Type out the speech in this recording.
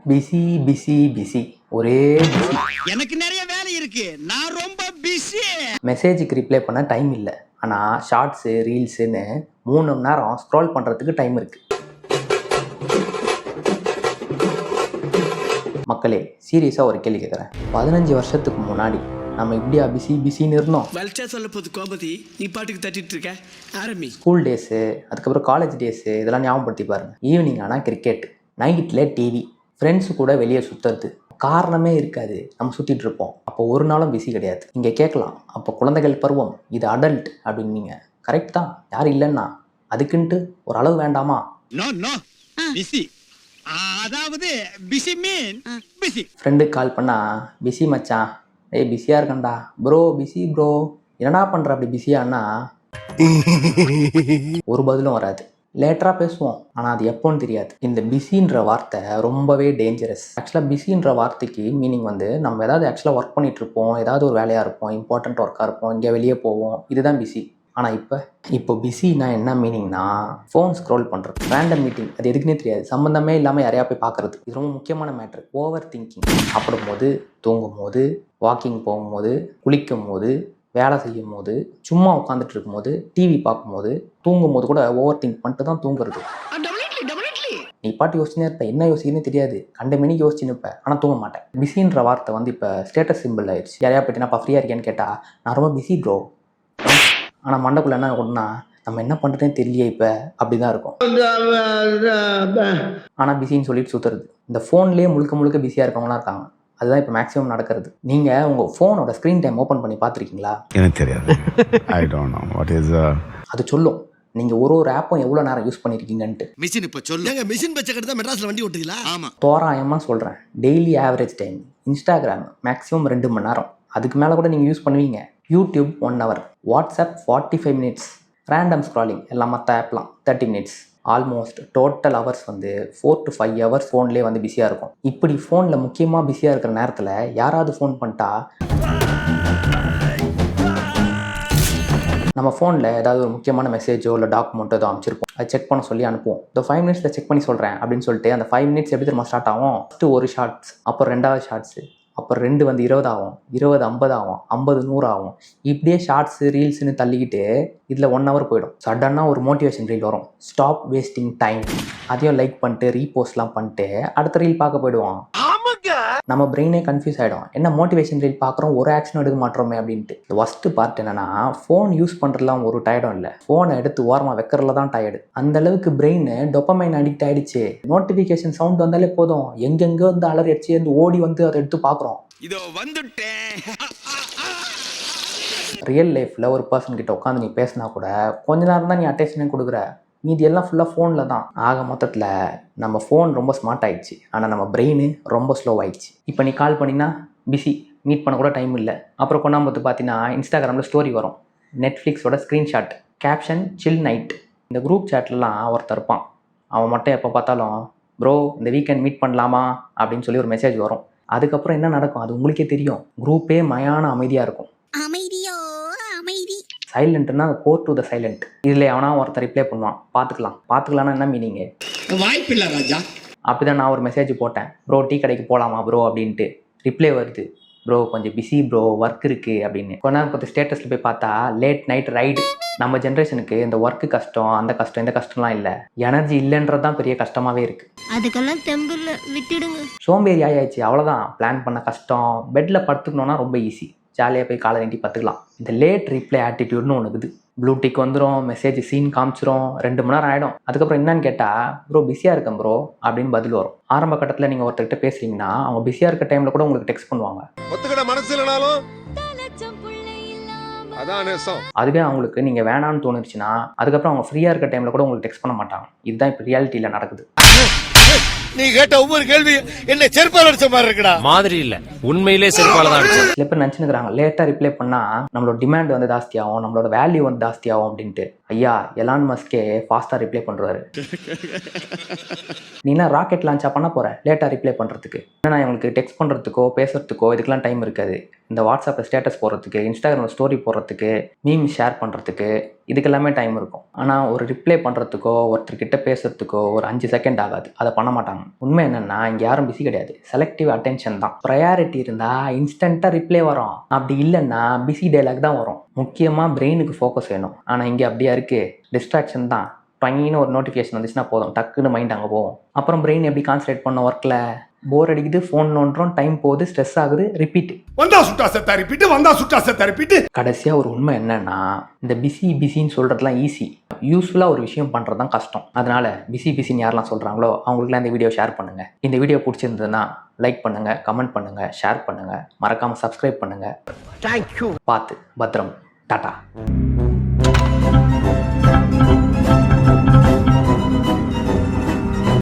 Busy busy busy ஒரே busy. எனக்கு நிறைய வேலை இருக்கு, நான் ரொம்ப பிஸி. மெசேஜுக்கு ரிப்ளை பண்ண டைம் இல்லை, ஆனால் ஷார்ட்ஸு ரீல்ஸுன்னு 3 மணி நேரம் ஸ்க்ரால் பண்ணுறதுக்கு டைம் இருக்குது. மக்களே, சீரியஸாக ஒரு கேள்வி கேட்குறேன். 15 வருஷத்துக்கு முன்னாடி நம்ம இப்படியா பிஸி பிஸின்னு இருந்தோம்? வல்ச்சா சொல்ல போது கோபதி, நீ பாட்டுக்கு தட்டிட்டு இருக்க ஆரம்பி. ஸ்கூல் டேஸு, அதுக்கப்புறம் காலேஜ் டேஸு, இதெல்லாம் ஞாபகப்படுத்தி பாருங்கள். ஈவினிங் ஆனால் கிரிக்கெட், நைட்டில் டிவி, ஃப்ரெண்ட்ஸு கூட வெளியே சுற்றுறது, காரணமே இருக்காது, நம்ம சுற்றிட்டு இருப்போம். அப்போ ஒரு நாளும் பிஸி கிடையாது. இங்கே கேட்கலாம், அப்போ குழந்தைகள் பருவம், இது அடல்ட் அப்படின்னீங்க. கரெக்ட் தான், யாரும் இல்லைன்னா. அதுக்குன்ட்டு ஒரு அளவு வேண்டாமா? நோ நோ, பிஸி அதாவது பிஸி மீன் பிஸி. ஃப்ரெண்டுக்கு கால் பண்ணால் பிஸி மச்சான், ஏய் பிஸியாக இருக்கேன்டா ப்ரோ, பிஸி ப்ரோ, என்னடா பண்ணுற அப்படி பிஸியானா ஒரு பதிலும் வராது. லேட்டராக பேசுவோம், ஆனால் அது எப்போன்னு தெரியாது. இந்த பிஸின்ற வார்த்தை ரொம்பவே டேஞ்சரஸ். ஆக்சுவலாக பிஸின்ற வார்த்தைக்கு மீனிங் வந்து நம்ம ஏதாவது ஆக்சுவலாக ஒர்க் பண்ணிகிட்டு இருப்போம், ஏதாவது ஒரு வேலையாக இருப்போம், இம்பார்ட்டண்ட் ஒர்க்காக இருப்போம், இங்கே வெளியே போவோம், இதுதான் பிஸி. ஆனால் இப்போ பிஸினா என்ன மீனிங்னா, ஃபோன் ஸ்க்ரோல் பண்ணுறது, ரேண்டம் மீட்டிங், அது எதுக்குன்னே தெரியாது, சம்மந்தமே இல்லாமல் யாரையா போய் பார்க்குறது. இது ரொம்ப முக்கியமான மேட்ரு. Over thinking. சாப்பிடும் போது, தூங்கும் போது, வாக்கிங் போகும்போது, குளிக்கும் போது, வேலை செய்யும் போது, சும்மா உட்காந்துட்டு இருக்கும்போது, டிவி பார்க்கும்போது, தூங்கும் போது கூட ஓவர் திங்க் பண்ணிட்டு தான் தூங்குறது. நீ பாட்டு யோசிச்சுனே இருப்ப, என்ன யோசிக்குன்னு தெரியாது, கண்ட மணிக்கு யோசிச்சுன்னு இருப்பேன், ஆனால் தூங்க மாட்டேன். பிஸின்ற வார்த்தை வந்து இப்போ ஸ்டேட்டஸ் சிம்பிள் ஆயிடுச்சு. யாரையா போய்ட்டு நான் ஃப்ரீயாக இருக்கேன்னு கேட்டால் நான் ரொம்ப பிஸி ப்ரோ. ஆனால் மண்டக்குள்ள என்ன ஒன்றுனா, நம்ம என்ன பண்ணுறதுன்னு தெரியலையே இப்போ, அப்படி தான் இருக்கும். ஆனால் பிஸின்னு சொல்லிட்டு சுற்றுறது. இந்த ஃபோன்லேயே முழுக்க முழுக்க பிஸியாக இருக்கவங்களாம் இருக்காங்க. அதுதான் இப்போ மேக்ஸிமம் நடக்கிறது. நீங்கள் உங்கள் ஃபோனோட ஸ்க்ரீன் டைம் ஓப்பன் பண்ணி பார்த்துருக்கீங்களா? எனக்கு தெரியாது. I don't know what is. அது சொல்லும் நீங்கள் ஒரு ஆப்பும் எவ்வளோ நேரம் யூஸ் பண்ணியிருக்கீங்கன்ட்டு. மிஷின் இப்போ சொல்லுங்க, மிஷின் பச்சை கட்டு தான் மெட்ராஸில் வண்டி ஓட்டுறீங்களா? ஆமாம், தோராயமாக சொல்கிறேன். Daily average time Instagram maximum 2 மணி நேரம், அதுக்கு மேலே கூட நீங்கள் யூஸ் பண்ணுவீங்க. YouTube 1 hour, WhatsApp 45 minutes, random scrolling எல்லாம் மற்ற ஆப்லாம் 30 minutes. ஆல்மோஸ்ட் டோட்டல் ஹவர்ஸ் வந்து 4 to 5 hours ஃபோன்லேயே வந்து பிஸியாக இருக்கும். இப்படி ஃபோனில் முக்கியமாக பிஸியாக இருக்கிற நேரத்தில் யாராவது ஃபோன் பண்ணிட்டா, நம்ம ஃபோனில் ஏதாவது ஒரு முக்கியமான மெசேஜோ இல்லை டாக்குமெண்ட்டோ ஏதோ அமைச்சிருப்போம், அதை செக் பண்ண சொல்லி அனுப்புவோம். இந்த 5 minutes செக் பண்ணி சொல்கிறேன் அப்படின்னு சொல்லிட்டு அந்த 5 minutes எப்படி திரும்ப ஸ்டார்ட் ஆகும்? ஃபஸ்ட்டு ஒரு ஷார்ட்ஸ், அப்புறம் 2வது ஷார்ட்ஸு, அப்புறம் 2 வந்து 20 ஆகும், 20 50 ஆகும், 50 100 ஆகும். இப்படியே ஷார்ட்ஸு ரீல்ஸுன்னு தள்ளிக்கிட்டு இதில் 1 hour போயிடும். சடனாக ஒரு மோட்டிவேஷன் ரீல் வரும், ஸ்டாப் வேஸ்டிங் டைம். அதையும் லைக் பண்ணிட்டு ரீபோஸ்ட்லாம் பண்ணிட்டு அடுத்த ரீல் பார்க்க போயிடுவான். நம்ம பிரெயினே கன்ஃபியூஸ் ஆகிடும், என்ன மோட்டிவேஷன் ரீல் பார்க்குறோம், ஒரு ஆக்ஷன் எடுக்க மாட்டோமே அப்படின்ட்டு. ஃபஸ்ட்டு பார்ட் என்னன்னா, ஃபோன் யூஸ் பண்ணுறதுலாம் ஒரு டயர்டும் இல்லை, ஃபோனை எடுத்து ஓரமாக வைக்கிறதுல தான் டயர்டு. அந்த அளவுக்கு பிரெயின் டொபமைன் அடிக்ட் ஆகிடுச்சு. நோட்டிஃபிகேஷன் சவுண்ட் வந்தாலே போதும், எங்கெங்கே வந்து அலறி அடிச்சு வந்து ஓடி வந்து அதை எடுத்து பார்க்குறோம். இதோ வந்துட்டேன். ரியல் லைஃப்பில் ஒரு பர்சன் கிட்ட உட்காந்து நீ பேசினா கூட கொஞ்ச நேரம் தான் நீ அட்டென்ஷனே கொடுக்குற, மீதி எல்லாம் ஃபுல்லாக ஃபோனில் தான். ஆக மொத்தத்தில் நம்ம ஃபோன் ரொம்ப ஸ்மார்ட் ஆகிடுச்சு, ஆனால் நம்ம பிரெயின் ரொம்ப ஸ்லோ ஆகிடுச்சு. இப்போ நீ கால் பண்ணினா பிஸி, மீட் பண்ண கூட டைம் இல்லை. அப்புறம் கொண்டாம்பத்து பார்த்தீங்கன்னா இன்ஸ்டாகிராமில் ஸ்டோரி வரும், நெட்ஃப்ளிக்ஸோட ஸ்க்ரீன்ஷாட், கேப்ஷன் சில் நைட். இந்த குரூப் சாட்லலாம் ஒருத்தர் இருப்பான், அவன் மட்டும் எப்போ பார்த்தாலும் ப்ரோ இந்த வீக்கெண்ட் மீட் பண்ணலாமா அப்படின்னு சொல்லி ஒரு மெசேஜ் வரும். அதுக்கப்புறம் என்ன நடக்கும் அது உங்களுக்கே தெரியும், குரூப்பே மயான அமைதியாக இருக்கும். அமைதியோ அமைதி. சைலண்ட்னா கோர் டு த சைலண்ட். இதில் எவனா ஒருத்தர் ரிப்ளை பண்ணுவான், பார்த்துக்கலாம்னா என்ன மீனிங்கு? வாய்ப்பில்லை ராஜா. அப்படி தான் நான் ஒரு மெசேஜ் போட்டேன், ப்ரோ டீ கடைக்கு போகலாமா ப்ரோ அப்படின்ட்டு. ரிப்ளை வருது, ப்ரோ கொஞ்சம் பிஸி ப்ரோ, ஒர்க் இருக்குது அப்படின்னு. கொஞ்ச நேரம் பார்த்து ஸ்டேட்டஸில் போய் பார்த்தா லேட் நைட் ரைடு. நம்ம ஜென்ரேஷனுக்கு இந்த ஒர்க்கு கஷ்டம், அந்த கஷ்டம், இந்த கஷ்டம்லாம் இல்லை, எனர்ஜி இல்லைன்றது தான் பெரிய கஷ்டமாகவே இருக்குது. அதுக்கெல்லாம் தெம்பில்ல, விட்டுடுங்க. சோம்பேறி ஆயாச்சு, அவ்வளோதான். பிளான் பண்ண கஷ்டம், பெட்டில் படுத்துக்கணுன்னா ரொம்ப ஈஸி, ஜாலியாக போய் காலை நீட்டி பார்த்துக்கலாம். இந்த லேட் ரிப்ளை ஆட்டிடியூட்னு ஒன்று இருக்குது. ப்ளூடிக் வந்துடும், மெசேஜ் சீன் காமிச்சிரும், 2 மணி நேரம் ஆகிடும். அதுக்கப்புறம் என்னன்னு கேட்டால், ப்ரோ பிஸியாக இருக்கேன் ப்ரோ அப்படின்னு பதில் வரும். ஆரம்ப கட்டத்தில் நீங்கள் ஒருத்தர்கிட்ட பேசுறீங்கன்னா அவங்க பிஸியாக இருக்க டைமில் கூட உங்களுக்கு டெக்ஸ்ட் பண்ணுவாங்க. அதுவே அவங்களுக்கு நீங்கள் வேணான்னு தோணுச்சுன்னா அதுக்கப்புறம் அவங்க ஃப்ரீயாக இருக்க டைமில் கூட உங்களுக்கு டெக்ஸ்ட் பண்ண மாட்டாங்க. இதுதான் இப்போ ரியாலிட்டியில் நடக்குது. நீ கேட்ட ஒவ்வொரு கேள்வி என்ன செருப்பால அடிச்ச மாதிரி இருக்குடா. மாதிரி இல்ல, உண்மையிலே செருப்பால தான் அடிச்சது. சில பேர் நினச்சினுக்கிறாங்க லேட்டாக ரிப்ளை பண்ணால் நம்மளோட டிமாண்ட் வந்து ஜாஸ்தியாகும், நம்மளோட வேல்யூ வந்து ஜாஸ்தியாகும் அப்படின்ட்டு. ஐயா எலான் மஸ்கே ஃபாஸ்ட்டாக ரிப்ளை பண்ணுறாரு. நீ என்ன ராக்கெட் லான்ச்சா பண்ண போகிற லேட்டாக ரிப்ளை பண்ணுறதுக்கு? ஏன்னா இவங்களுக்கு டெக்ஸ்ட் பண்ணுறதுக்கோ பேசுறதுக்கோ இதுக்கெல்லாம் டைம் இருக்காது. இந்த வாட்ஸ்அப்பில் ஸ்டேட்டஸ் போடுறதுக்கு, இன்ஸ்டாகிராமில் ஸ்டோரி போடுறதுக்கு, மீம் ஷேர் பண்ணுறதுக்கு இதுக்கெல்லாமே டைம் இருக்கும். ஆனால் ஒரு ரிப்ளை பண்ணுறதுக்கோ ஒருத்தர்கிட்ட பேசுறதுக்கோ ஒரு 5 செகண்ட் ஆகாது. அதை பண்ண மாட்டாங்க. உண்மை என்னென்னா இங்கே யாரும் பிஸி கிடையாது, செலக்டிவ் அட்டென்ஷன் தான். ப்ரையாரிட்டி இருந்தால் இன்ஸ்டண்ட்டாக ரிப்ளை வரும், அப்படி இல்லைன்னா பிஸி டைலாக் தான் வரும். முக்கியமாக பிரெயினுக்கு ஃபோக்கஸ் வேணும். ஆனால் இங்கே அப்படியா இருக்குது, டிஸ்ட்ராக்ஷன் தான். பையன்னு ஒரு நோட்டிஃபிகேஷன் வந்துச்சுன்னா போதும், டக்குன்னு மைண்ட் அங்கே போகும். அப்புறம் பிரெயின் எப்படி கான்சன்ட்ரேட் பண்ண ஒர்க்கில்? போர் அடிக்குது, ஃபோன் நோண்டுறோம், டைம் போகுது, ஸ்ட்ரெஸ் ஆகுது, ரிப்பீட். வந்தா சுட்டா செத்தா ரிப்பீட், வந்தா சுட்டா செத்தா ரிப்பீட். கடைசியாக ஒரு உண்மை என்னன்னா இந்த பிஸின்னு சொல்கிறதுலாம் ஈஸி, யூஸ்ஃபுல்லாக ஒரு விஷயம் பண்ணுறது தான் கஷ்டம். அதனால் பிஸின்னு யாரெல்லாம் சொல்கிறாங்களோ அவங்களுக்குலாம் இந்த வீடியோ ஷேர் பண்ணுங்கள். இந்த வீடியோ பிடிச்சிருந்ததுன்னா லைக் பண்ணுங்கள், கமெண்ட் பண்ணுங்கள், ஷேர் பண்ணுங்கள், மறக்காமல் சப்ஸ்கிரைப் பண்ணுங்கள். தேங்க்யூ. பார்த்து பத்திரம். டாட்டா.